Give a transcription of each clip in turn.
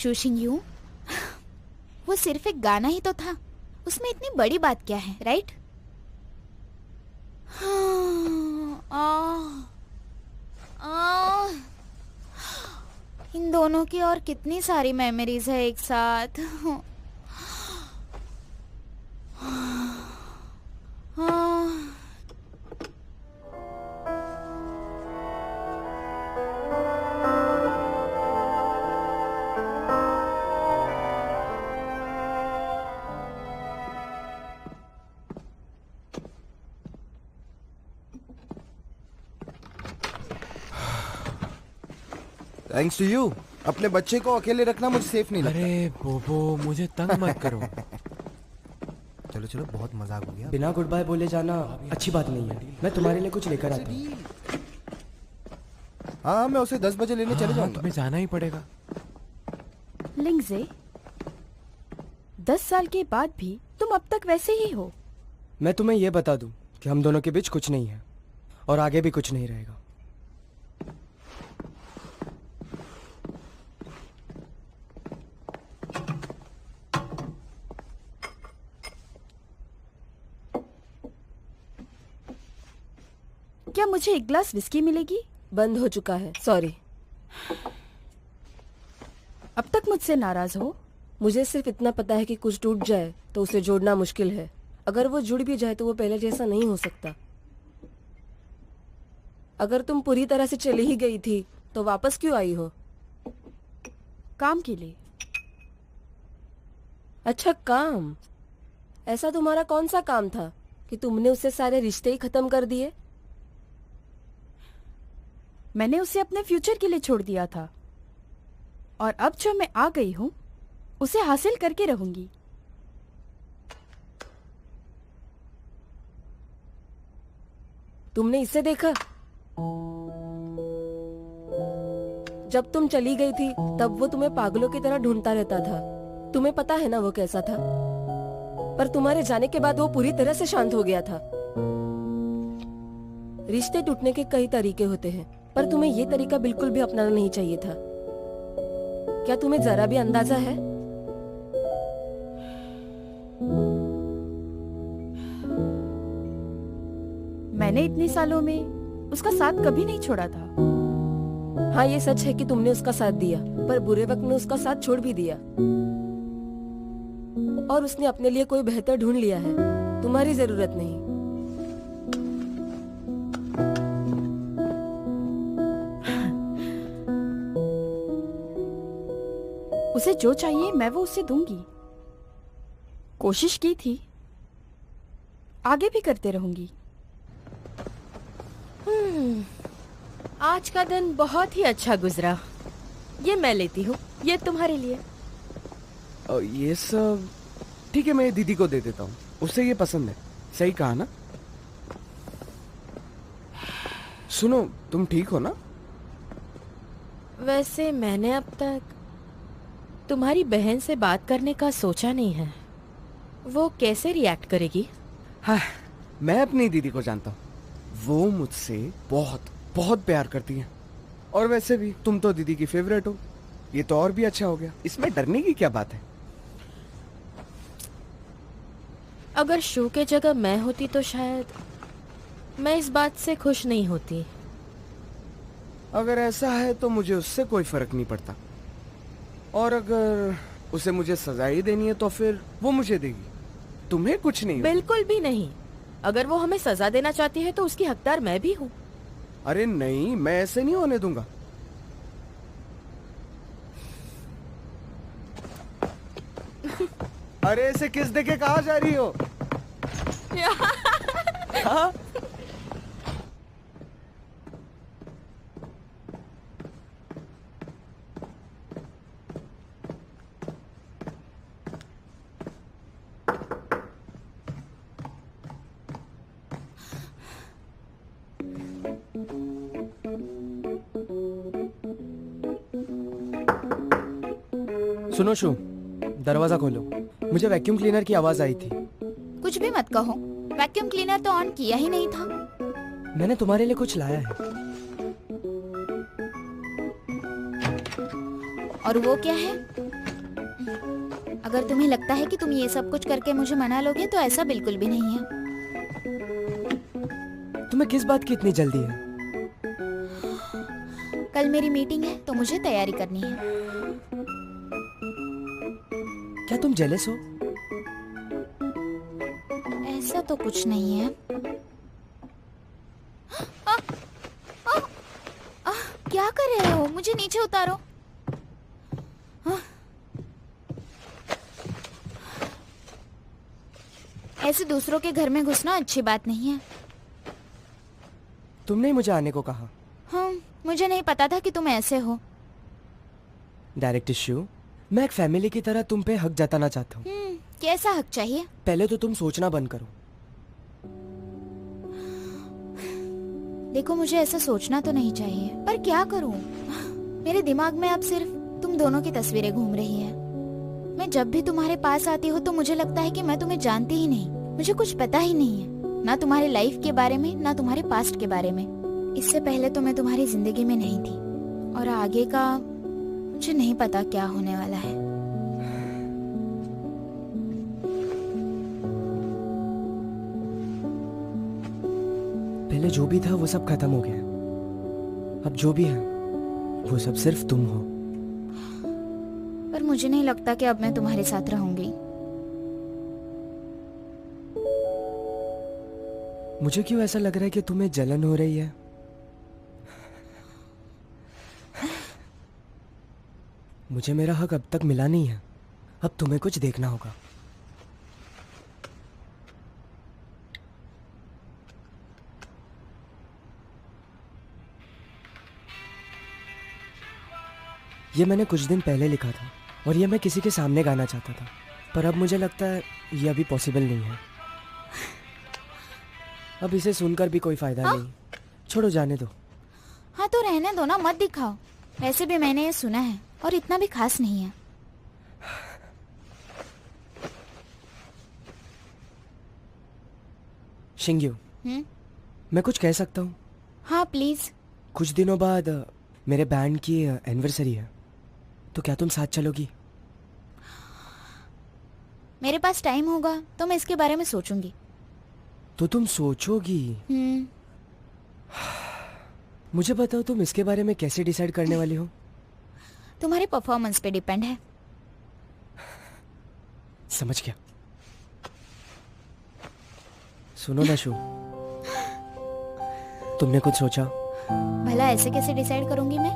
शूशिंग you, वो सिर्फ एक गाना ही तो था, उसमें इतनी बड़ी बात क्या है, राइट? इन दोनों की और कितनी सारी मेमोरीज है एक साथ। Thanks to you. अपने बच्चे को अकेले रखना मुझे सेफ नहीं लगता। अरे बोबो, मुझे तंग मत करो। चलो चलो, बहुत मजाक हो गया। बिना गुड बाय बोले जाना अच्छी बात नहीं है। मैं तुम्हारे लिए कुछ लेकर आता हूँ। हाँ, मैं उसे 10 बजे लेने चले जाऊंगा। तुम्हें जाना ही पड़ेगा। लिंगजे, 10 साल के बाद भी तुम अब तक वैसे ही हो। मैं तुम्हें यह बता दूं कि हम दोनों के बीच कुछ नहीं है और आगे भी कुछ नहीं रहेगा। क्या मुझे एक ग्लास विस्की मिलेगी? बंद हो चुका है, सॉरी। अब तक मुझसे नाराज हो? मुझे सिर्फ इतना पता है कि कुछ टूट जाए तो उसे जोड़ना मुश्किल है। अगर वो जुड़ भी जाए तो वो पहले जैसा नहीं हो सकता। अगर तुम पूरी तरह से चली ही गई थी तो वापस क्यों आई हो? काम के लिए। अच्छा, काम? ऐसा तुम्हारा कौन सा काम था कि तुमने उससे सारे रिश्ते ही खत्म कर दिए? मैंने उसे अपने फ्यूचर के लिए छोड़ दिया था और अब जो मैं आ गई हूं उसे हासिल करके रहूंगी। तुमने इसे देखा? जब तुम चली गई थी तब वो तुम्हें पागलों की तरह ढूंढता रहता था। तुम्हें पता है ना वो कैसा था? पर तुम्हारे जाने के बाद वो पूरी तरह से शांत हो गया था। रिश्ते टूटने के कई तरीके होते हैं, पर तुम्हें ये तरीका बिल्कुल भी अपनाना नहीं चाहिए था। क्या तुम्हें जरा भी अंदाजा है? मैंने इतने सालों में उसका साथ कभी नहीं छोड़ा था। हाँ, ये सच है कि तुमने उसका साथ दिया, पर बुरे वक्त में उसका साथ छोड़ भी दिया। और उसने अपने लिए कोई बेहतर ढूंढ लिया है, तुम्हारी जरूरत नहीं। उसे जो चाहिए मैं वो उसे दूंगी। कोशिश की थी, आगे भी करते रहूंगी। आज का दिन बहुत ही अच्छा गुजरा। ये मैं लेती हूँ, ये तुम्हारे लिए। ये सब ठीक है, मैं दीदी को दे देता हूँ, उसे ये पसंद है। सही कहा ना? सुनो, तुम ठीक हो ना? वैसे मैंने अब तक तुम्हारी बहन से बात करने का सोचा नहीं है। वो कैसे रिएक्ट करेगी? हाँ, मैं अपनी दीदी को जानता हूँ। वो मुझसे बहुत बहुत प्यार करती है। और वैसे भी तुम तो दीदी की फेवरेट हो, ये तो और भी अच्छा हो गया। इसमें डरने की क्या बात है? अगर शो के जगह मैं होती तो शायद मैं इस बात से खुश नहीं होती। अगर ऐसा है तो मुझे उससे कोई फर्क नहीं पड़ता। और अगर उसे मुझे सजा ही देनी है तो फिर वो मुझे देगी, तुम्हें कुछ नहीं होगा। बिल्कुल भी नहीं। अगर वो हमें सजा देना चाहती है तो उसकी हकदार मैं भी हूँ। अरे नहीं, मैं ऐसे नहीं होने दूंगा। अरे ऐसे किस देके कहाँ जा रही हो? हाँ? सुनो शू, दरवाजा खोलो। मुझे वैक्यूम क्लीनर की आवाज आई थी। कुछ भी मत कहो, वैक्यूम क्लीनर तो ऑन किया ही नहीं था। मैंने तुम्हारे लिए कुछ लाया है। और वो क्या है? अगर तुम्हें लगता है कि तुम ये सब कुछ करके मुझे मना लोगे तो ऐसा बिल्कुल भी नहीं है। तुम्हें किस बात की इतनी जल्दी है? कल मेरी मीटिंग है तो मुझे तैयारी करनी है। क्या तुम जेलस हो? ऐसा तो कुछ नहीं है। आ, आ, आ, क्या कर रहे हो? मुझे नीचे उतारो। ऐसे दूसरों के घर में घुसना अच्छी बात नहीं है। तुमने ही मुझे आने को कहा। हाँ, मुझे नहीं पता था कि तुम ऐसे हो। Direct issue. मैं एक फैमिली की तरह तुम पे हक जताना चाहता हूँ। कैसा हक चाहिए? पहले तो तुम सोचना बंद करो। देखो, मुझे ऐसा सोचना तो नहीं चाहिए, पर क्या करूं? मेरे दिमाग में अब सिर्फ तुम दोनों की तस्वीरें घूम रही हैं। मैं जब भी तुम्हारे पास आती हूँ तो मुझे लगता है कि मैं तुम्हें जानती ही नहीं, मुझे कुछ पता ही नहीं है, ना तुम्हारे लाइफ के बारे में ना तुम्हारे पास्ट के बारे में। इससे पहले तो मैं तुम्हारी जिंदगी में नहीं थी, और आगे का मुझे नहीं पता क्या होने वाला है। पहले जो भी था वो सब खत्म हो गया। अब जो भी है वो सब सिर्फ तुम हो। पर मुझे नहीं लगता कि अब मैं तुम्हारे साथ रहूंगी। मुझे क्यों ऐसा लग रहा है कि तुम्हें जलन हो रही है? मुझे मेरा हक अब तक मिला नहीं है। अब तुम्हें कुछ देखना होगा। ये मैंने कुछ दिन पहले लिखा था और ये मैं किसी के सामने गाना चाहता था, पर अब मुझे लगता है ये अभी पॉसिबल नहीं है। अब इसे सुनकर भी कोई फायदा नहीं। छोड़ो, जाने दो। हाँ तो रहने दो ना, मत दिखाओ। वैसे भी मैंने ये सुना है और इतना भी खास नहीं है। शिंग्यू, मैं कुछ कह सकता हूँ? हाँ प्लीज। कुछ दिनों बाद मेरे बैंड की एनिवर्सरी है, तो क्या तुम साथ चलोगी? मेरे पास टाइम होगा तो मैं इसके बारे में सोचूंगी। तो तुम सोचोगी? मुझे बताओ, तुम इसके बारे में कैसे डिसाइड करने वाली हो? तुम्हारे परफॉर्मेंस पे डिपेंड है। समझ गया। सुनो ना शू, तुमने कुछ सोचा? भला ऐसे कैसे डिसाइड करूंगी मैं?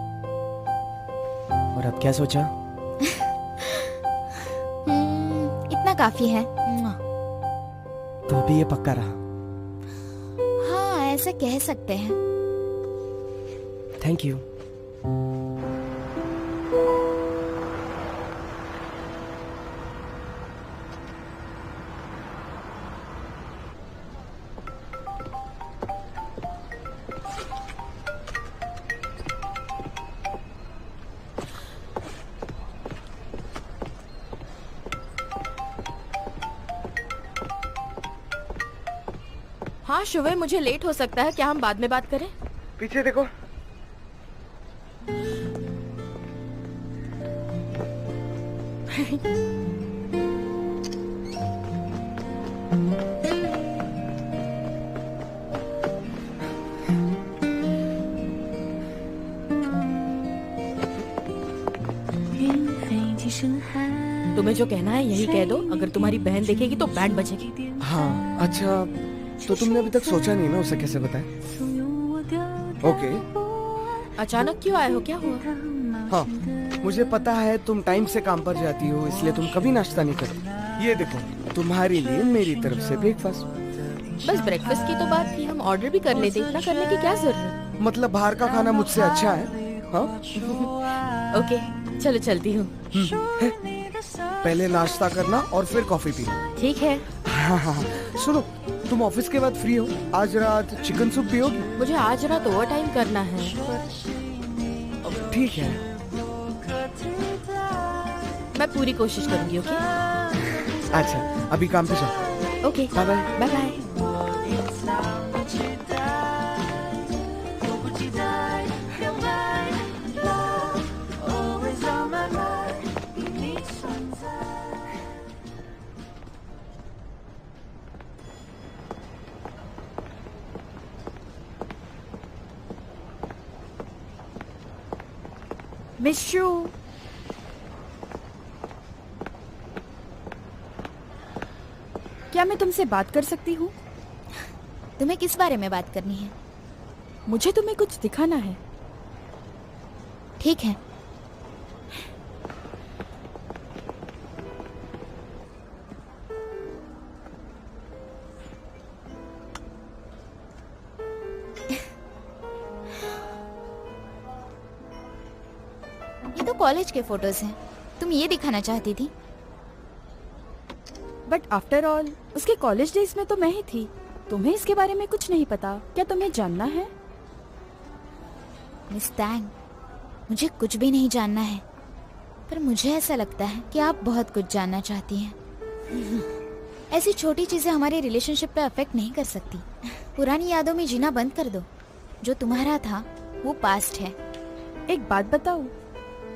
और अब क्या सोचा? इतना काफी है। तो अभी ये पक्का रहा। हाँ, ऐसा कह सकते हैं। Thank you. हाँ शुभे, मुझे लेट हो सकता है, क्या हम बाद में बात करें? पीछे देखो। तुम्हें जो कहना है यही कह दो। अगर तुम्हारी बहन देखेगी तो बैंड बजेगी। हाँ अच्छा, तो तुमने अभी तक सोचा नहीं ना उसे कैसे बताएं? ओके। अचानक क्यों आए हो, क्या हुआ? हाँ, मुझे पता है तुम टाइम से काम पर जाती हो, इसलिए तुम कभी नाश्ता नहीं करती। ये देखो, तुम्हारे लिए मेरी तरफ से ब्रेकफास्ट। बस ब्रेकफास्ट की तो बात थी, हम ऑर्डर भी कर लेते। इतना करने की क्या जरूरत? मतलब बाहर का खाना मुझसे अच्छा है? हाँ? ओके, चलो चलती हूँ। पहले नाश्ता करना और फिर कॉफी पीना। ठीक है। हाँ हाँ हाँ। सुनो, तुम ऑफिस के बाद फ्री हो? आज रात चिकन सूप पियोगी? मुझे आज रात ओवर टाइम करना है। ठीक है, मैं पूरी कोशिश करूंगी। ओके अच्छा अभी काम पे चल। Okay, bye bye. Bye bye. Miss you. क्या मैं तुमसे बात कर सकती हूँ? तुम्हें किस बारे में बात करनी है? मुझे तुम्हें कुछ दिखाना है। ठीक है। ये तो कॉलेज के फोटोज हैं। तुम ये दिखाना चाहती थी? बट आफ्टर ऑल उसके कॉलेज डेज में तो मैं ही थी। तुम्हें इसके बारे में कुछ नहीं पता। क्या तुम्हें जानना है? मिस टैंग, मुझे कुछ भी नहीं जानना है, पर मुझे ऐसा लगता है कि आप बहुत कुछ जानना चाहती हैं। ऐसी छोटी चीजें हमारे रिलेशनशिप पे अफेक्ट नहीं कर सकती। पुरानी यादों में जीना बंद कर दो। जो तुम्हारा था वो पास्ट है। एक बात बताऊं,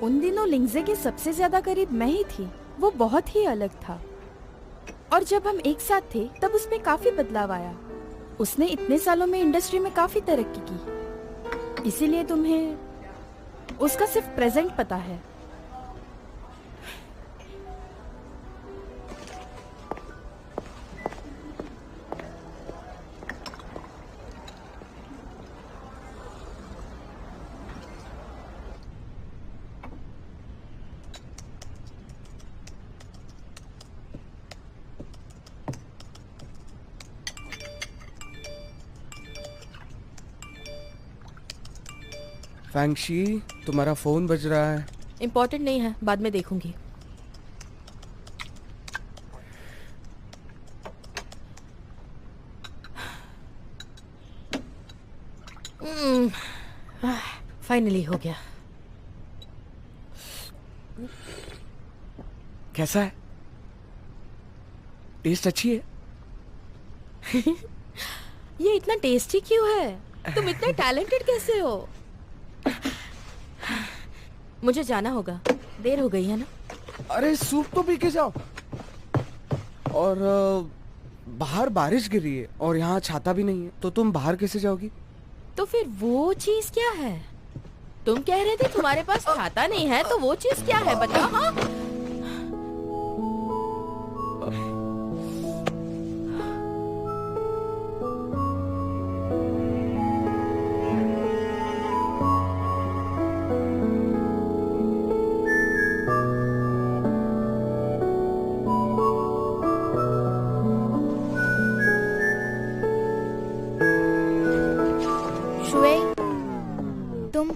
उन दिनों लिंगजे के सबसे ज्यादा करीब मैं ही थी। वो बहुत ही अलग था, और जब हम एक साथ थे तब उसमें काफी बदलाव आया। उसने इतने सालों में इंडस्ट्री में काफी तरक्की की, इसीलिए तुम्हें उसका सिर्फ प्रेजेंट पता है। फैंगशी, तुम्हारा फोन बज रहा है। इम्पोर्टेंट नहीं है, बाद में देखूंगी। फाइनली हो गया। कैसा है? टेस्ट अच्छी है? ये इतना टेस्टी क्यों है? तुम इतने टैलेंटेड कैसे हो? मुझे जाना होगा, देर हो गई है ना। अरे सूप तो पी के जाओ। और बाहर बारिश गिर रही है और यहाँ छाता भी नहीं है, तो तुम बाहर कैसे जाओगी? तो फिर वो चीज क्या है? तुम कह रहे थे तुम्हारे पास छाता नहीं है, तो वो चीज क्या है बताओ। हाँ, शुए, तुम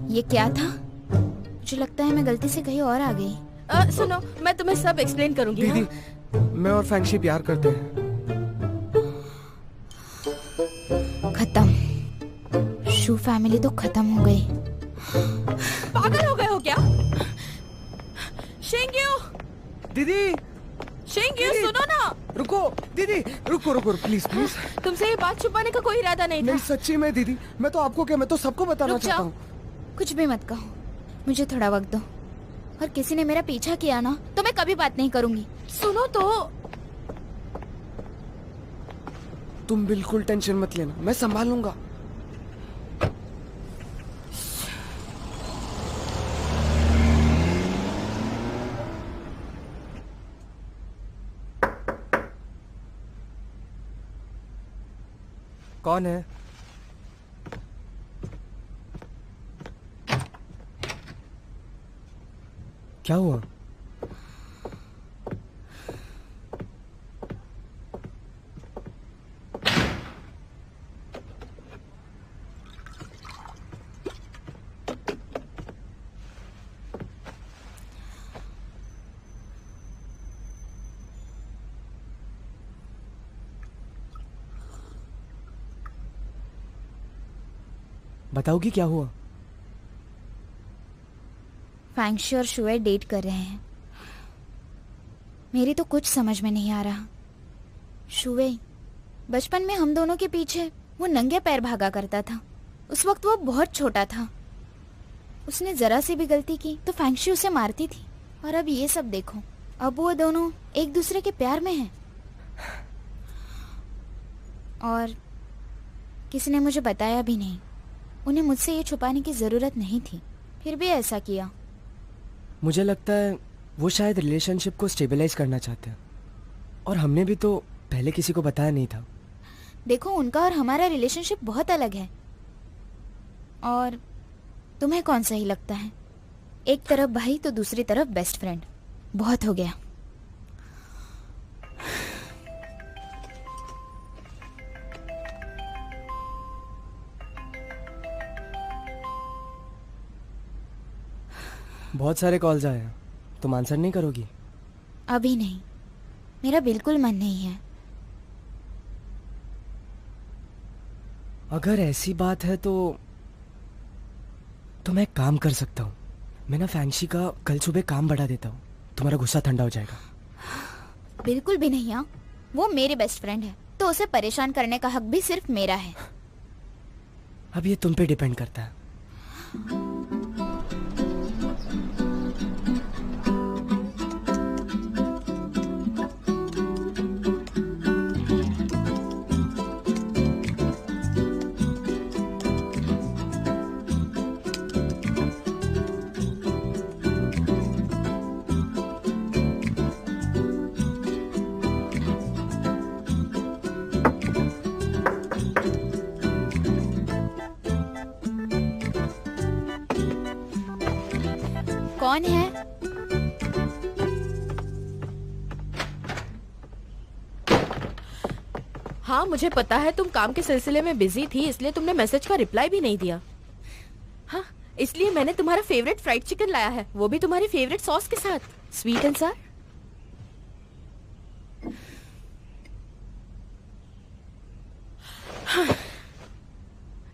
ये क्या था? मुझे लगता है मैं गलती से कहीं और आ गई। सुनो, मैं तुम्हें सब एक्सप्लेन करूंगी। दीदी, हाँ? मैं और फैंगशी प्यार करते हैं। खत्म। शू फैमिली तो खत्म हो गई। पागल हो गए हो क्या? शेंग्यू, दीदी, शेंग्यू सुनो ना। रुको दीदी, रुको रुको प्लीज प्लीज। तुमसे ये बात छुपाने का कोई इरादा नहीं था। नहीं सच्ची में दीदी, मैं तो आपको क्या, मैं तो सबको बताना रुक चाहता जाओ। हूँ। कुछ भी मत कहो, मुझे थोड़ा वक्त दो। और किसी ने मेरा पीछा किया ना, तो मैं कभी बात नहीं करूंगी। सुनो तो। तुम बिल्कुल टेंशन मत लेना, मैं संभाल लूंगा। कौन है? क्या हुआ? बताओगी क्या हुआ? फैंगशी और शुए डेट कर रहे हैं। मेरी तो कुछ समझ में नहीं आ रहा। शुए, बचपन में हम दोनों के पीछे वो नंगे पैर भागा करता था। उस वक्त वो बहुत छोटा था। उसने जरा सी भी गलती की तो फैंगशी उसे मारती थी। और अब ये सब देखो, अब वो दोनों एक दूसरे के प्यार में हैं। और किसी ने मुझे बताया भी नहीं। उन्हें मुझसे ये छुपाने की ज़रूरत नहीं थी, फिर भी ऐसा किया। मुझे लगता है वो शायद रिलेशनशिप को स्टेबलाइज करना चाहते हैं, और हमने भी तो पहले किसी को बताया नहीं था। देखो, उनका और हमारा रिलेशनशिप बहुत अलग है। और तुम्हें कौन सही लगता है? एक तरफ भाई तो दूसरी तरफ बेस्ट फ्रेंड। बहुत हो गया। बहुत सारे कॉल्स आए हैं, तुम आंसर नहीं करोगी? अभी नहीं, मेरा बिल्कुल मन नहीं है। अगर ऐसी बात है तो मैं एक काम कर सकता हूँ। मैं ना फैंसी का कल सुबह काम बढ़ा देता हूँ, तुम्हारा गुस्सा ठंडा हो जाएगा। बिल्कुल भी नहीं। वो मेरे बेस्ट फ्रेंड है, तो उसे परेशान करने का हक भी सिर्फ मेरा है। अब ये तुम पे डिपेंड करता है। कौन है? हाँ, मुझे पता है तुम काम के सिलसिले में बिजी थी, इसलिए तुमने मैसेज का रिप्लाई भी नहीं दिया। हाँ, इसलिए मैंने तुम्हारा फेवरेट फ्राइड चिकन लाया है, वो भी तुम्हारी फेवरेट सॉस के साथ, स्वीट एंड सार।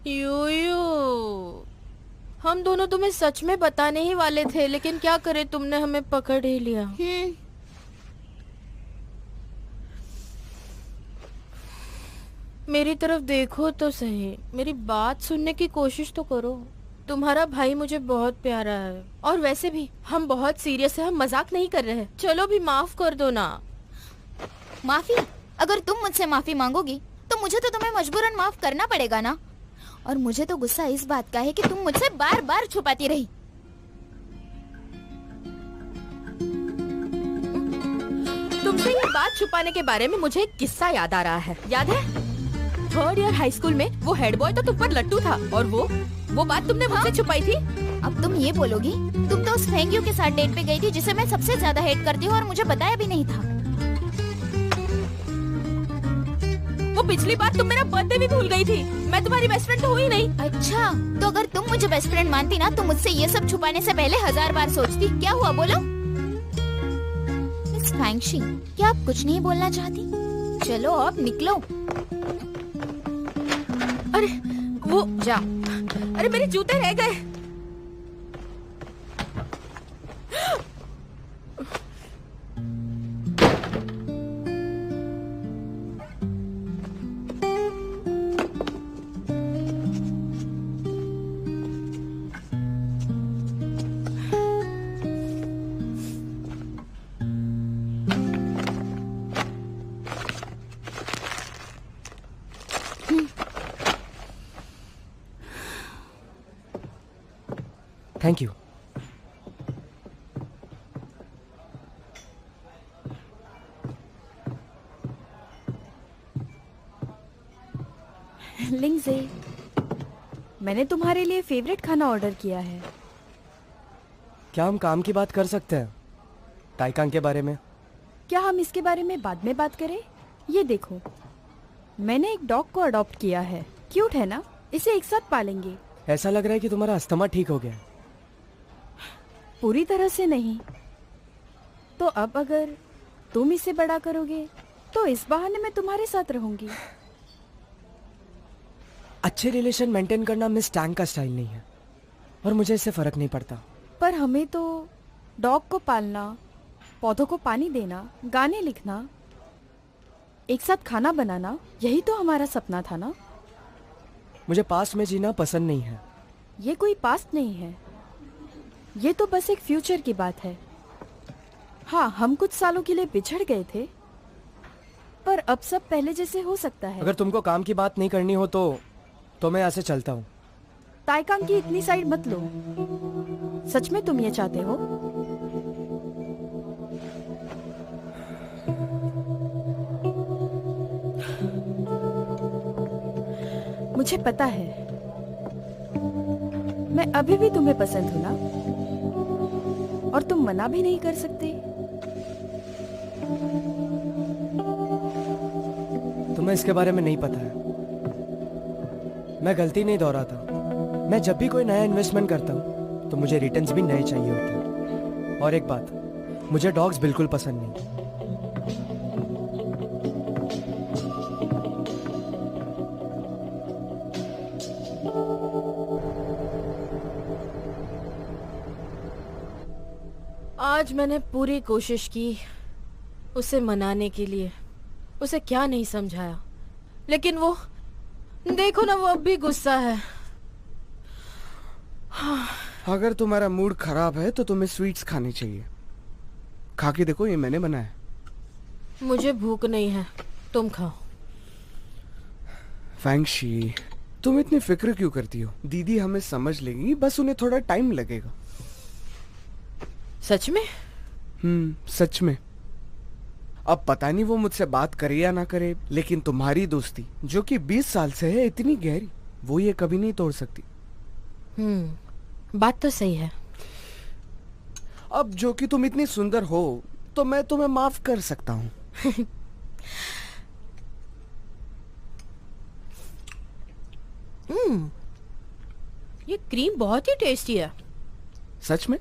यो हम दोनों तुम्हें सच में बताने ही वाले थे, लेकिन क्या करे, तुमने हमें पकड़ ही लिया। मेरी तरफ देखो तो सही, मेरी बात सुनने की कोशिश तो करो। तुम्हारा भाई मुझे बहुत प्यारा है, और वैसे भी हम बहुत सीरियस है, हम मजाक नहीं कर रहे हैं। चलो भी माफ कर दो ना। माफी? अगर तुम मुझसे माफी मांगोगी तो मुझे तो तुम्हें मजबूरन माफ करना पड़ेगा ना। और मुझे तो गुस्सा इस बात का है कि तुम मुझसे बार बार छुपाती रही। तुमसे ये बात छुपाने के बारे में मुझे एक किस्सा याद आ रहा है। याद है, 3rd ईयर हाई स्कूल में वो हेड बॉय तो तुम पर लट्टू था, और वो बात तुमने मुझसे छुपाई थी। अब तुम ये बोलोगी, तुम तो उस फेंग्यू के साथ डेट पे गई थी जिसे मैं सबसे ज्यादा हेट करती हूँ, और मुझे बताया भी नहीं था। वो पिछली बार तुम मेरा बर्थडे भी भूल गई थी। मैं तुम्हारी बेस्ट फ्रेंड तो हुई नहीं। अच्छा, तो अगर तुम मुझे बेस्ट फ्रेंड मानती ना, तो मुझसे ये सब छुपाने से पहले 1000 बार सोचती। क्या हुआ, बोलो। मिस फैंगशी, क्या आप कुछ नहीं बोलना चाहती? चलो अब निकलो। अरे वो जा। अरे मेरे जूते रह गए। Thank you. लिंगजे, मैंने तुम्हारे लिए फेवरेट खाना ऑर्डर किया है। क्या हम काम की बात कर सकते हैं, ताइकांग के बारे में? क्या हम इसके बारे में बाद में बात करें? ये देखो, मैंने एक डॉग को अडॉप्ट किया है। क्यूट है ना? इसे एक साथ पालेंगे। ऐसा लग रहा है कि तुम्हारा अस्थमा ठीक हो गया। पूरी तरह से नहीं, तो अब अगर तुम इसे बड़ा करोगे तो इस बहाने मैं तुम्हारे साथ रहूंगी। अच्छे रिलेशन मेंटेन करना मिस टैंग का स्टाइल नहीं है, और मुझे इससे फर्क नहीं पड़ता। पर हमें तो डॉग को पालना, पौधों को पानी देना, गाने लिखना, एक साथ खाना बनाना, यही तो हमारा सपना था ना। मुझे पास्ट में जीना पसंद नहीं है। ये कोई पास्ट नहीं है, ये तो बस एक फ्यूचर की बात है। हाँ, हम कुछ सालों के लिए बिछड़ गए थे, पर अब सब पहले जैसे हो सकता है। अगर तुमको काम की बात नहीं करनी हो तो मैं यहाँ से चलता हूँ। ताइकांग की इतनी साइड मत लो। सच में तुम ये चाहते हो? मुझे पता है, मैं अभी भी तुम्हें पसंद हूं ना, और तुम मना भी नहीं कर सकते। तुम्हें इसके बारे में नहीं पता है। मैं गलती नहीं दोहराता। मैं जब भी कोई नया इन्वेस्टमेंट करता हूँ तो मुझे रिटर्न्स भी नए चाहिए होते हैं। और एक बात, मुझे डॉग्स बिल्कुल पसंद नहीं। आज मैंने पूरी कोशिश की उसे मनाने के लिए, उसे क्या नहीं समझाया, लेकिन वो देखो ना, वो अब भी गुस्सा है। अगर तुम्हारा मूड खराब है तो तुम्हें स्वीट्स खानी चाहिए। खा के देखो, ये मैंने बनाया। मुझे भूख नहीं है, तुम खाओ। फैंगशी, तुम इतनी फिक्र क्यों करती हो? दीदी हमें समझ लेगी, बस उन्हें थोड़ा टाइम लगेगा। सच में? सच में। अब पता नहीं वो मुझसे बात करे या ना करे, लेकिन तुम्हारी दोस्ती जो कि 20 साल से है, इतनी गहरी, वो ये कभी नहीं तोड़ सकती। बात तो सही है। अब जो कि तुम इतनी सुंदर हो तो मैं तुम्हें माफ कर सकता हूँ। ये क्रीम बहुत ही टेस्टी है। सच में?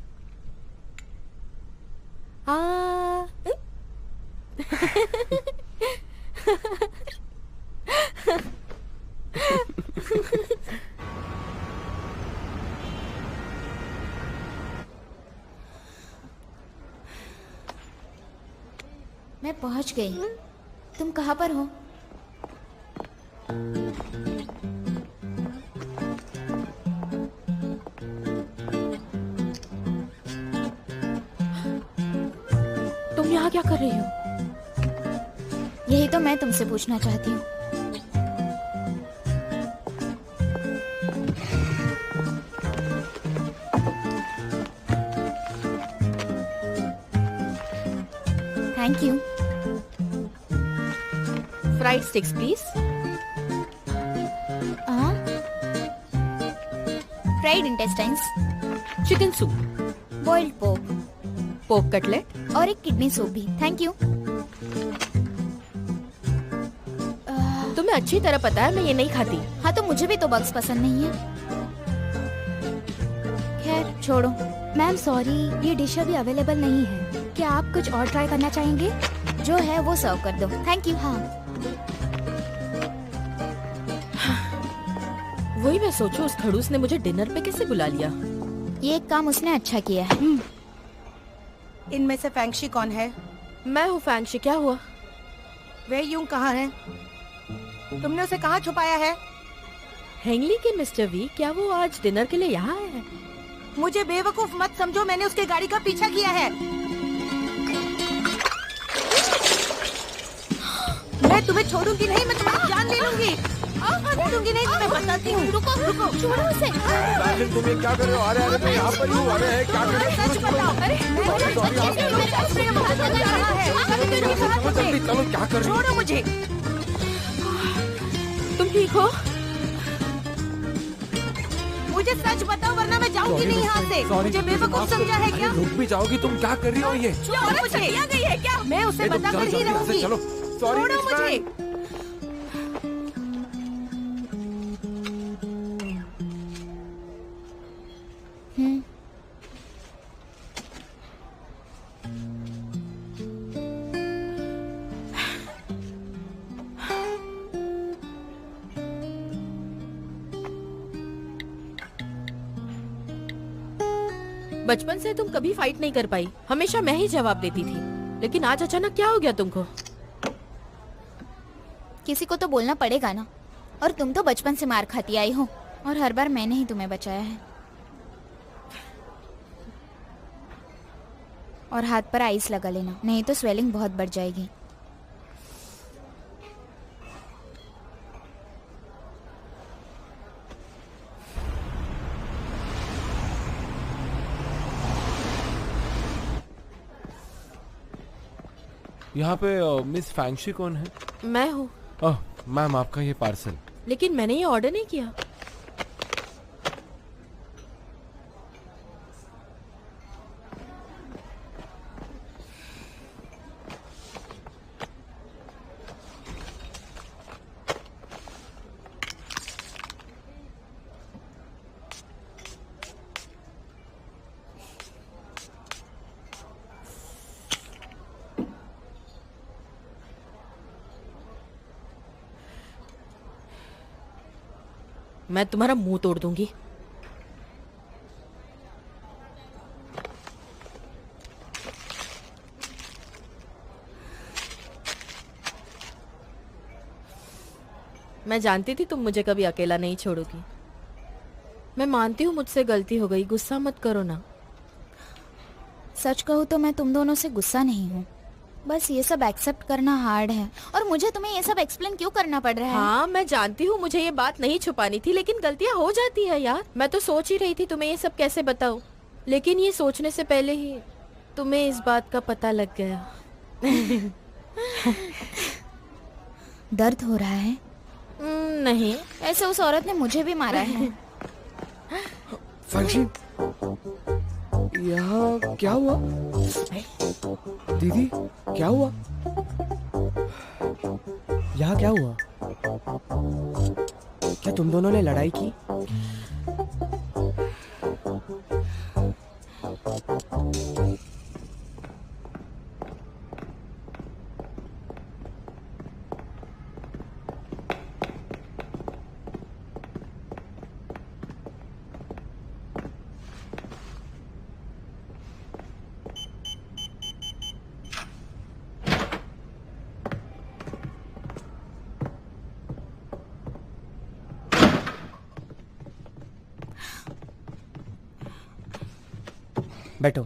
मैं पहुंच गई। तुम कहाँ पर हो? तुम यहाँ क्या कर रही हो? यही तो मैं तुमसे पूछना चाहती हूँ। Thank you. Fried sticks please. Fried intestines, chicken soup, boiled pork pork cutlet. और एक किडनी सूप भी। Thank you. तुम्हें अच्छी तरह पता है मैं ये नहीं खाती। हाँ, तो मुझे भी तो बग्स पसंद नहीं है। खैर छोड़ो। मैम सॉरी, ये डिश अभी अवेलेबल नहीं है। क्या आप कुछ और ट्राई करना चाहेंगे? जो है वो सर्व कर दो। Thank you. हाँ। वही मैं सोचूं, उस खड़ूस ने मुझे डिनर पे कैसे बुला लिया। ये एक काम उसने अच्छा किया है। इनमें से फैंगशी कौन है? मैं हूँ फैंगशी। क्या हुआ? वह यूं कहाँ है? तुमने उसे कहाँ छुपाया है? हेंगली के मिस्टर वी, क्या वो आज डिनर के लिए यहाँ आए हैं? मुझे बेवकूफ मत समझो, मैंने उसके गाड़ी का पीछा किया है। मैं तुम्हें छोड़ूंगी नहीं, मैं तुम्हारी जान ले लूंगी। छोड़ूंगी नहीं, मैं बताती हूँ। रुको रुको, छोड़ो उसे। डार्लिंग, तुम ये क्या कर रहे हो? अरे मैं यहाँ पर ही हूँ। अरे क्या कर रहे हो? सच बताओ। अरे जल्दी चलो, क्या कर रही हो? छोड़ो मुझे। तुम ठीक हो? मुझे सच बताओ, वरना मैं जाऊंगी नहीं यहाँ से। मुझे बेवकूफ समझा है क्या? रुक भी जाओगी? तुम क्या कर रही हो? ये छोड़ो मुझे। गई है क्या? मैं उसे बताकर ही रहूंगी। चलो, छोड़ो मुझे। बचपन से तुम कभी फाइट नहीं कर पाई, हमेशा मैं ही जवाब देती थी, लेकिन आज अचानक क्या हो गया तुमको? किसी को तो बोलना पड़ेगा ना। और तुम तो बचपन से मार खाती आई हो, और हर बार मैंने ही तुम्हें बचाया है। और हाथ पर आइस लगा लेना, नहीं तो स्वेलिंग बहुत बढ़ जाएगी। यहाँ पे मिस फैंगशी कौन है? मैं हूँ, ओह मैम, आपका ये पार्सल। लेकिन मैंने ये ऑर्डर नहीं किया। मैं तुम्हारा मुंह तोड़ दूंगी। मैं जानती थी तुम मुझे कभी अकेला नहीं छोड़ोगी। मैं मानती हूँ मुझसे गलती हो गई, गुस्सा मत करो ना। सच कहूँ तो मैं तुम दोनों से गुस्सा नहीं हूँ, बस ये सब एक्सेप्ट करना हार्ड है। और मुझे तुम्हें ये सब एक्सप्लेन क्यों करना पड़ रहा है? हाँ मैं जानती हूँ, मुझे ये बात नहीं छुपानी थी, लेकिन गलतियाँ हो जाती है यार। मैं तो सोच ही रही थी तुम्हें ये सब कैसे बताऊँ, लेकिन ये सोचने से पहले ही तुम्हें इस बात का पता लग गया। दर्द हो रहा है? नहीं। ऐसे उस औरत ने मुझे भी मारा है। फंक्शन, यहाँ क्या हुआ? दीदी क्या हुआ? यहाँ क्या हुआ? क्या तुम दोनों ने लड़ाई की? बैठो।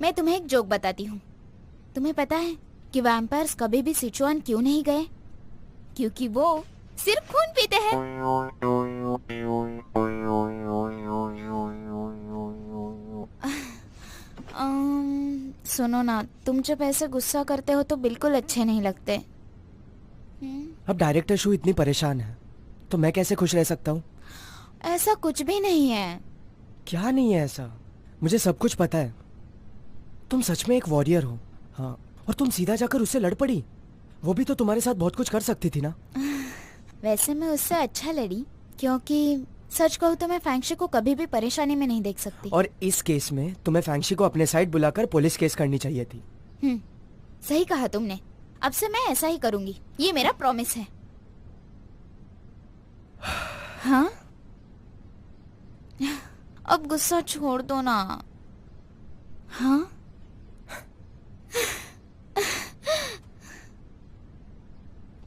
मैं तुम्हें एक जोक बताती हूँ। तुम्हें पता है कि वैम्पायर्स कभी भी सिचुआन क्यों नहीं गए? क्योंकि वो सिर्फ खून पीते हैं। सुनो ना, तुम जब ऐसे गुस्सा करते हो तो बिल्कुल अच्छे नहीं लगते। अब डायरेक्टर शू इतनी परेशान है तो मैं कैसे खुश रह सकता हूँ? ऐसा कुछ भी नहीं है। क्या नहीं है ऐसा? मुझे सब कुछ पता है। तुम सच में एक वॉरियर हो। हाँ, और तुम सीधा जाकर उससे लड़ पड़ी। वो भी तो तुम्हारे साथ बहुत कुछ कर सकती थी ना। वैसे मैं उससे अच्छा लड़ी, क्योंकि सच कहूँ तो मैं फैंगशी को कभी भी परेशानी में नहीं देख सकती। और इस केस में तुम्हें फैंगशी को अपने साइड बुलाकर पुलिस केस करनी चाहिए थी। सही कहा तुमने। अब से मैं ऐसा ही करूंगी, ये मेरा प्रॉमिस है। हाँ, अब गुस्सा छोड़ दो ना। हाँ,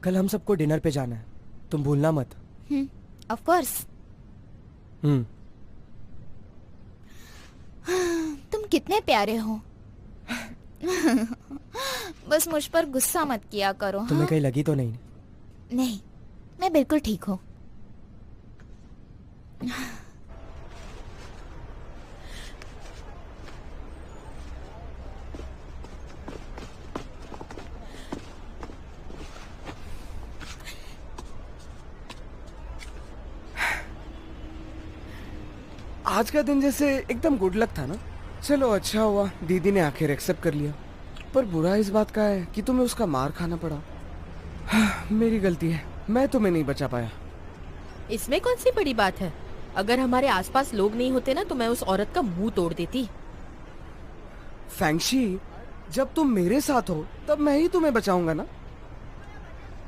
कल हम सबको डिनर पे जाना है, तुम भूलना मत। Of course. तुम कितने प्यारे हो। बस मुझ पर गुस्सा मत किया करो। तुम्हें हाँ? कहीं लगी तो नहीं? नहीं, मैं बिल्कुल ठीक हूँ। आज का दिन जैसे एकदम गुड लक था ना। चलो अच्छा हुआ दीदी ने आखिर एक्सेप्ट कर लिया, पर बुरा इस बात का है कि तुम्हें उसका मार खाना पड़ा। मेरी गलती है, मैं तुम्हें नहीं बचा पाया। इसमें कौन सी बड़ी बात है? अगर हमारे आसपास लोग नहीं होते ना तो मैं उस औरत का मुंह तोड़ देती। फैंगशी, जब तुम मेरे साथ हो तब मैं ही तुम्हें बचाऊंगा ना।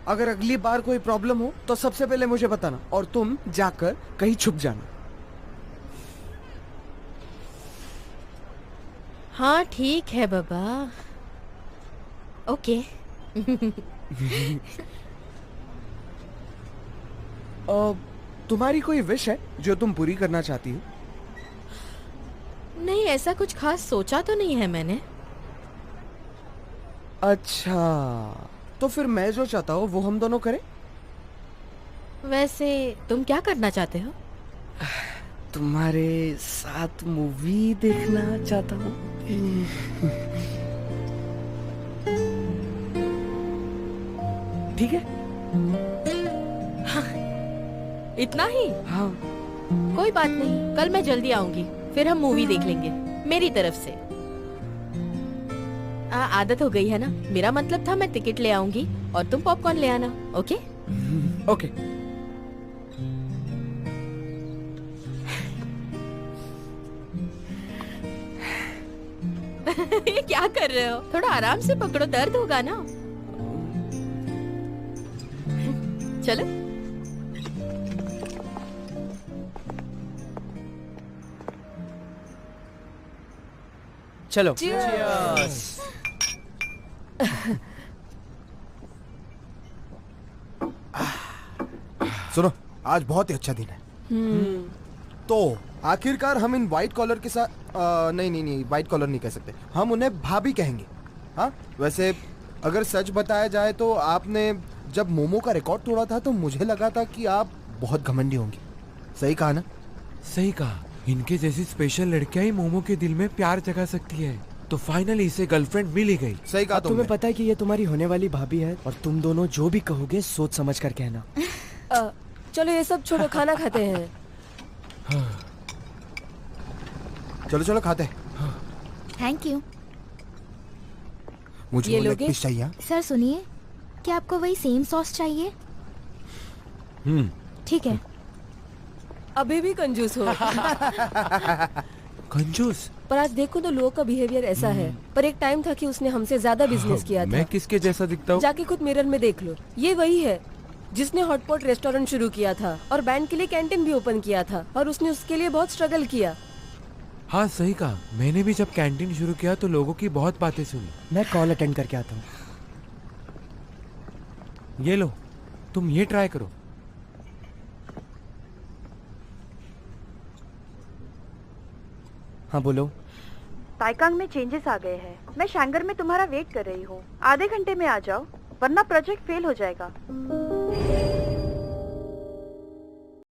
अगर अगली बार कोई प्रॉब्लम हो तो सबसे पहले मुझे बताना और तुम जाकर कहीं छुप जाना। हाँ ठीक है बाबा, ओके। तुम्हारी कोई विश है जो तुम पूरी करना चाहती हो? नहीं, ऐसा कुछ खास सोचा तो नहीं है मैंने। अच्छा, तो फिर मैं जो चाहता हूँ वो हम दोनों करें। वैसे तुम क्या करना चाहते हो? तुम्हारे साथ मूवी देखना चाहता हूँ। ठीक है? इतना ही? हाँ। कोई बात नहीं, कल मैं जल्दी आऊंगी, फिर हम मूवी देख लेंगे मेरी तरफ से। आदत हो गई है ना। मेरा मतलब था मैं टिकट ले आऊंगी और तुम पॉपकॉर्न ले आना। ओके? ओके। ये क्या कर रहे हो? थोड़ा आराम से पकड़ो, दर्द होगा ना। चलो। चलो। सुनो, आज बहुत ही अच्छा दिन है। तो आखिरकार हम इन व्हाइट कॉलर के साथ नहीं व्हाइट कॉलर नहीं कह सकते, हम उन्हें भाभी कहेंगे। हाँ, वैसे अगर सच बताया जाए तो आपने जब मोमो का रिकॉर्ड तोड़ा था तो मुझे लगा था कि आप बहुत घमंडी होंगी। सही कहा ना? सही कहा। इनके जैसी स्पेशल लड़कियां ही मोमो के दिल में प्यार जगा सकती है। तो फाइनली इसे गर्लफ्रेंड मिल ही गई। सही कहा तुम्हें पता है कि ये तुम्हारी होने वाली भाभी है और तुम दोनों जो भी कहोगे सोच समझ कर कहना। चलो ये सब छोड़ो, खाना खाते हैं। चलो चलो खाते हैं। Thank you. मुझे ये वो लेग लोगे? पीस चाहिए। सर सुनिए, क्या आपको वही सेम सॉस चाहिए? ठीक है। अभी भी कंजूस हो। कंजूस? पर आज देखो तो लोगों का बिहेवियर ऐसा है। पर एक टाइम था कि उसने हमसे ज्यादा बिजनेस किया था। मैं किसके जैसा दिखता हूँ? जाके खुद मिरर में देख लो। ये वही है जिसने हॉटपॉट रेस्टोरेंट शुरू किया था और बैंड के लिए कैंटीन भी ओपन किया था, और उसने उसके लिए बहुत स्ट्रगल किया। हाँ सही कहा। मैंने भी जब कैंटीन शुरू किया तो लोगों की बहुत बातें सुनी। मैं कॉल अटेंड करके आता हूँ। ये लो, तुम ये ट्राई करो। हाँ बोलो। ताइकांग में चेंजेस आ गए हैं। मैं शंगर में तुम्हारा वेट कर रही हूँ। आधे घंटे में आ जाओ, वरना प्रोजेक्ट फेल हो जाएगा।